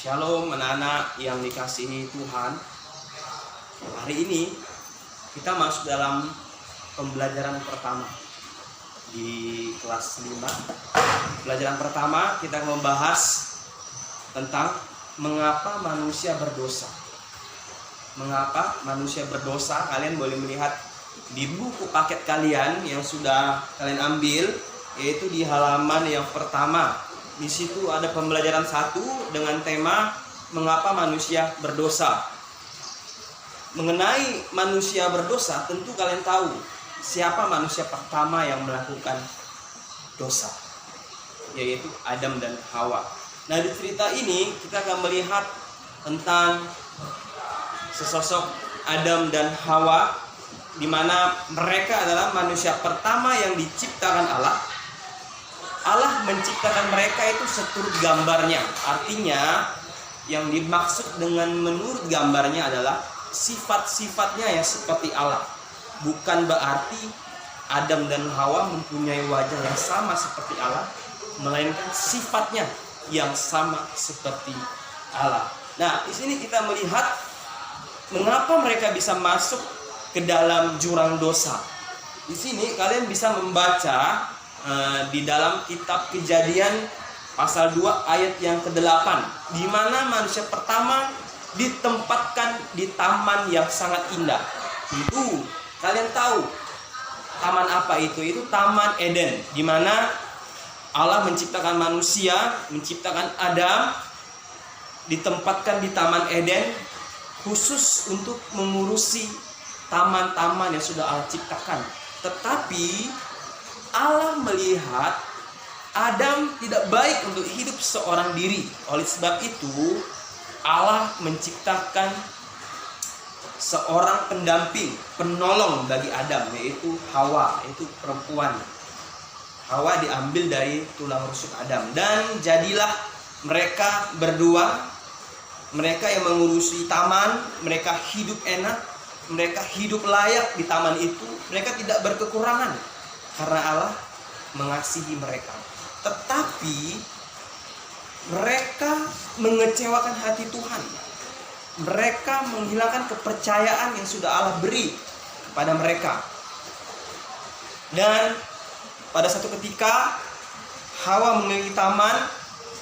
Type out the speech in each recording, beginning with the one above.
Shalom anak-anak yang dikasihi Tuhan. Hari ini kita masuk dalam pembelajaran pertama di kelas 5. Pelajaran pertama kita membahas tentang mengapa manusia berdosa. Mengapa manusia berdosa? Kalian boleh melihat di buku paket kalian yang sudah kalian ambil, yaitu di halaman yang pertama. Di situ ada pembelajaran 1 dengan tema mengapa manusia berdosa. Mengenai manusia berdosa, tentu kalian tahu siapa manusia pertama yang melakukan dosa, yaitu Adam dan Hawa. Nah, di cerita ini kita akan melihat tentang sesosok Adam dan Hawa, di mana mereka adalah manusia pertama yang diciptakan Allah. Allah menciptakan mereka itu seturut gambarnya. Artinya yang dimaksud dengan menurut gambarnya adalah sifat-sifatnya yang seperti Allah. Bukan berarti Adam dan Hawa mempunyai wajah yang sama seperti Allah, melainkan sifatnya yang sama seperti Allah. Nah, di sini kita melihat mengapa mereka bisa masuk ke dalam jurang dosa. Di sini kalian bisa membaca di dalam kitab Kejadian pasal 2 ayat yang ke-8, di mana manusia pertama ditempatkan di taman yang sangat indah. Itu kalian tahu taman apa itu? Itu Taman Eden, di mana Allah menciptakan manusia, menciptakan Adam, ditempatkan di Taman Eden khusus untuk mengurusi taman-taman yang sudah Allah ciptakan. Tetapi Allah melihat Adam tidak baik untuk hidup seorang diri. Oleh sebab itu Allah menciptakan seorang pendamping, penolong bagi Adam, yaitu Hawa, yaitu perempuan. Hawa diambil dari tulang rusuk Adam, dan jadilah mereka berdua. Mereka yang mengurusi taman, mereka hidup enak, mereka hidup layak di taman itu. Mereka tidak berkekurangan karena Allah mengasihi mereka. Tetapi mereka mengecewakan hati Tuhan. Mereka menghilangkan kepercayaan yang sudah Allah beri kepada mereka. Dan pada satu ketika Hawa mengelilingi taman,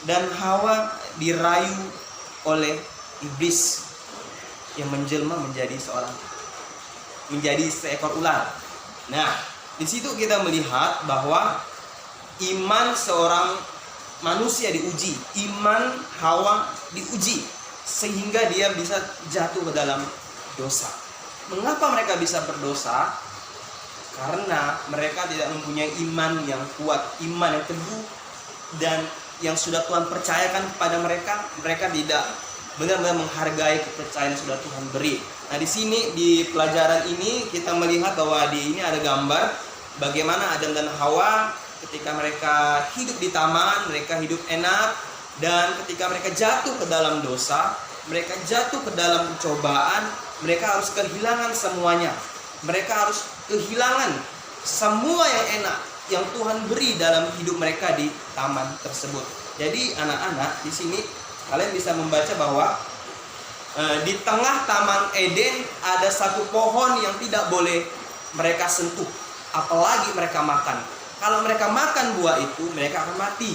dan Hawa dirayu oleh iblis yang menjelma menjadi seekor ular. Nah, di situ kita melihat bahwa iman seorang manusia diuji, iman Hawa diuji, sehingga dia bisa jatuh ke dalam dosa. Mengapa mereka bisa berdosa? Karena mereka tidak mempunyai iman yang kuat, iman yang teguh, dan yang sudah Tuhan percayakan kepada mereka. Mereka tidak benar-benar menghargai kepercayaan yang sudah Tuhan beri. Nah, di sini di pelajaran ini kita melihat bahwa di ini ada gambar bagaimana Adam dan Hawa ketika mereka hidup di taman, mereka hidup enak, dan ketika mereka jatuh ke dalam dosa, mereka jatuh ke dalam cobaan, mereka harus kehilangan semuanya. Mereka harus kehilangan semua yang enak yang Tuhan beri dalam hidup mereka di taman tersebut. Jadi anak-anak, di sini kalian bisa membaca bahwa di tengah Taman Eden ada satu pohon yang tidak boleh mereka sentuh, apalagi mereka makan. Kalau mereka makan buah itu, mereka akan mati.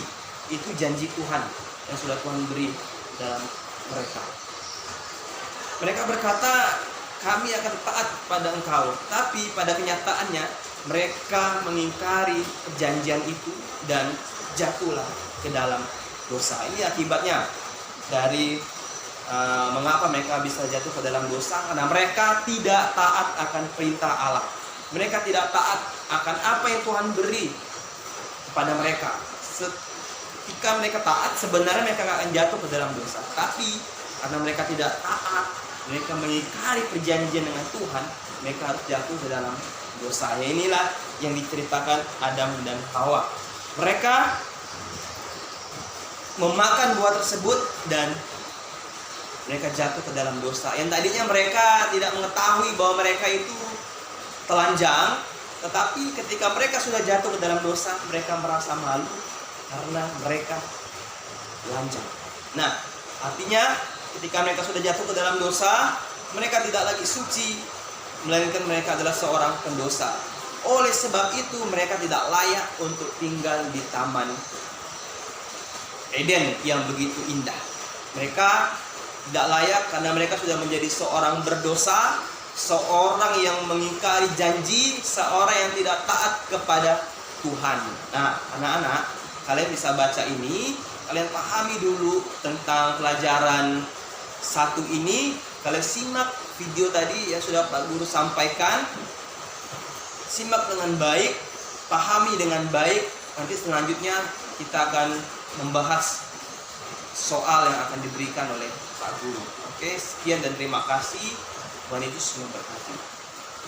Itu janji Tuhan yang sudah Tuhan beri dalam mereka. Mereka berkata, kami akan taat pada Engkau. Tapi pada kenyataannya mereka mengingkari perjanjian itu dan jatuhlah ke dalam dosa. Ini akibatnya dari mengapa mereka bisa jatuh ke dalam dosa, karena mereka tidak taat akan perintah Allah. Mereka tidak taat akan apa yang Tuhan beri kepada mereka. Ketika mereka taat, sebenarnya mereka akan jatuh ke dalam dosa. Tapi karena mereka tidak taat, mereka mengingkari perjanjian dengan Tuhan, mereka harus jatuh ke dalam dosa. Inilah yang diceritakan Adam dan Hawa. Mereka memakan buah tersebut dan mereka jatuh ke dalam dosa. Yang tadinya mereka tidak mengetahui bahwa mereka itu telanjang, tetapi ketika mereka sudah jatuh ke dalam dosa, mereka merasa malu karena mereka telanjang. Nah, Artinya ketika mereka sudah jatuh ke dalam dosa, mereka tidak lagi suci, melainkan mereka adalah seorang pendosa. Oleh sebab itu mereka tidak layak untuk tinggal di taman Eden yang begitu indah. Mereka tidak layak karena mereka sudah menjadi seorang berdosa, seorang yang mengingkari janji, seorang yang tidak taat kepada Tuhan. Nah, anak-anak, kalian bisa baca ini, kalian pahami dulu tentang pelajaran satu ini. Kalian simak video tadi yang sudah Pak Guru sampaikan, simak dengan baik, pahami dengan baik. Nanti selanjutnya kita akan membahas soal yang akan diberikan oleh Pak Guru. Oke, sekian dan terima kasih. Tuhan Yesus memberkati.